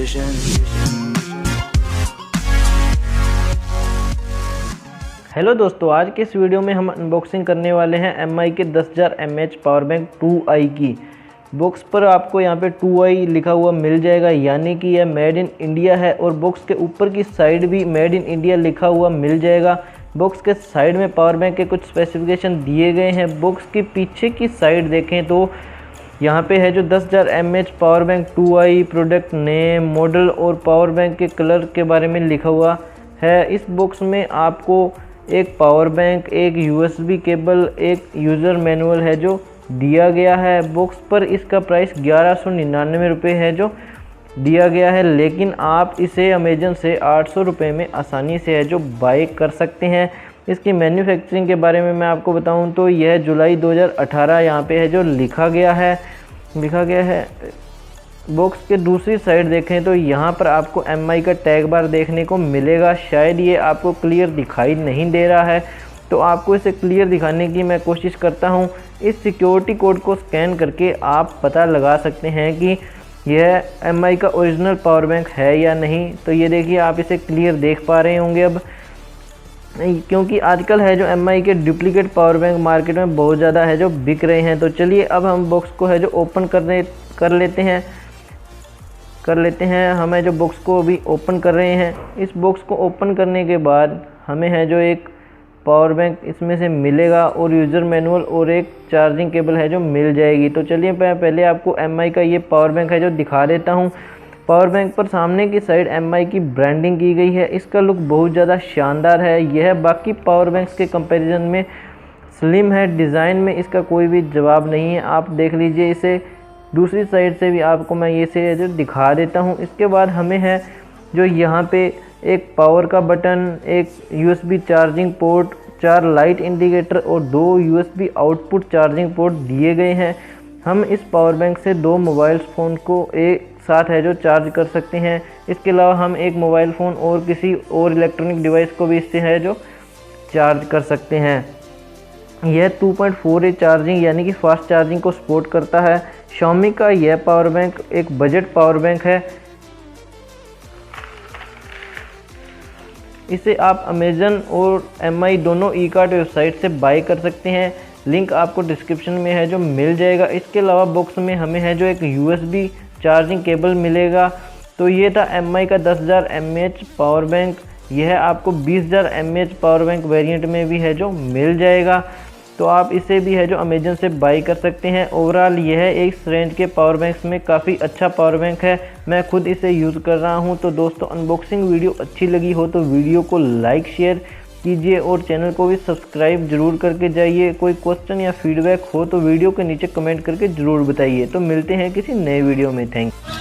vision. Hello दोस्तों, आज के इस वीडियो में हम अनबॉक्सिंग करने वाले हैं MI के 10,000 mAh पावर बैंक 2i की। बॉक्स पर आपको यहाँ पे 2i लिखा हुआ मिल जाएगा, यानी कि यह मेड इन इंडिया है। और बॉक्स के ऊपर की साइड भी मेड इन इंडिया लिखा हुआ मिल जाएगा। बॉक्स के साइड में पावर बैंक के कुछ स्पेसिफिकेशन दिए गए हैं। बॉक्स के पीछे की साइड देखें तो यहाँ पे है जो 10,000 mAh power bank 2i, product name, model और पावर बैंक के कलर के बारे में लिखा हुआ है। इस बॉक्स में आपको एक पावर बैंक, एक USB केबल, एक यूज़र मैनुअल है जो दिया गया है। बॉक्स पर इसका प्राइस 1199 रुपये है जो दिया गया है, लेकिन आप इसे अमेजन से 800 रुपये में आसानी से है जो बाय कर सकते हैं। इसकी मैन्युफैक्चरिंग के बारे में मैं आपको बताऊं तो यह जुलाई 2018 यहाँ पे है जो लिखा गया है। बॉक्स के दूसरी साइड देखें तो यहाँ पर आपको MI का टैग बार देखने को मिलेगा। शायद ये आपको क्लियर दिखाई नहीं दे रहा है, तो आपको इसे क्लियर दिखाने की मैं कोशिश करता हूँ। इस सिक्योरिटी कोड को स्कैन करके आप पता लगा सकते हैं कि यह MI का ओरिजिनल पावर बैंक है या नहीं। तो ये देखिए, आप इसे क्लियर देख पा रहे होंगे अब, क्योंकि आजकल है जो MI के डुप्लीकेट पावर बैंक मार्केट में बहुत ज़्यादा है जो बिक रहे हैं। तो चलिए अब हम बॉक्स को है जो ओपन कर लेते हैं। हमें जो बॉक्स को अभी ओपन कर रहे हैं। इस बॉक्स को ओपन करने के बाद हमें है जो एक पावर बैंक इसमें से मिलेगा और यूज़र मैनुअल और एक चार्जिंग केबल है जो मिल जाएगी। तो चलिए मैं पहले आपको MI का ये पावर बैंक है जो दिखा देता हूँ। पावर बैंक पर सामने की साइड MI की ब्रांडिंग की गई है। इसका लुक बहुत ज़्यादा शानदार है। यह बाकी पावर बैंक्स के कंपैरिजन में स्लिम है। डिज़ाइन में इसका कोई भी जवाब नहीं है, आप देख लीजिए इसे। दूसरी साइड से भी आपको मैं ये से जो दिखा देता हूँ। इसके बाद हमें है जो यहाँ पे एक पावर का बटन, एक USB charging port, 4 light indicator और 2 USB आउटपुट चार्जिंग पोर्ट दिए गए हैं। हम इस पावर बैंक से 2 मोबाइल फ़ोन को एक साथ है जो चार्ज कर सकते हैं। इसके अलावा हम एक मोबाइल फ़ोन और किसी और इलेक्ट्रॉनिक डिवाइस को भी इससे है जो चार्ज कर सकते हैं। यह 2.4A चार्जिंग यानी कि फास्ट चार्जिंग को सपोर्ट करता है। Xiaomi का यह पावर बैंक एक बजट पावर बैंक है। इसे आप अमेजन और MI दोनों ई-कार्ट वेबसाइट से बाय कर सकते हैं। लिंक आपको डिस्क्रिप्शन में है जो मिल जाएगा। इसके अलावा बॉक्स में हमें है जो एक USB चार्जिंग केबल मिलेगा। तो ये था MI का 10,000 mAh पावर बैंक। यह आपको 20,000 mAh पावर बैंक वेरिएंट में भी है जो मिल जाएगा। तो आप इसे भी है जो अमेजन से बाई कर सकते हैं। ओवरऑल यह इस रेंज के पावर बैंक्स में काफ़ी अच्छा पावर बैंक है। मैं खुद इसे यूज़ कर रहा हूं। तो दोस्तों, अनबॉक्सिंग वीडियो अच्छी लगी हो तो वीडियो को लाइक शेयर कीजिए और चैनल को भी सब्सक्राइब जरूर करके जाइए। कोई क्वेश्चन या फीडबैक हो तो वीडियो के नीचे कमेंट करके ज़रूर बताइए। तो मिलते हैं किसी नए वीडियो में। थैंक्स।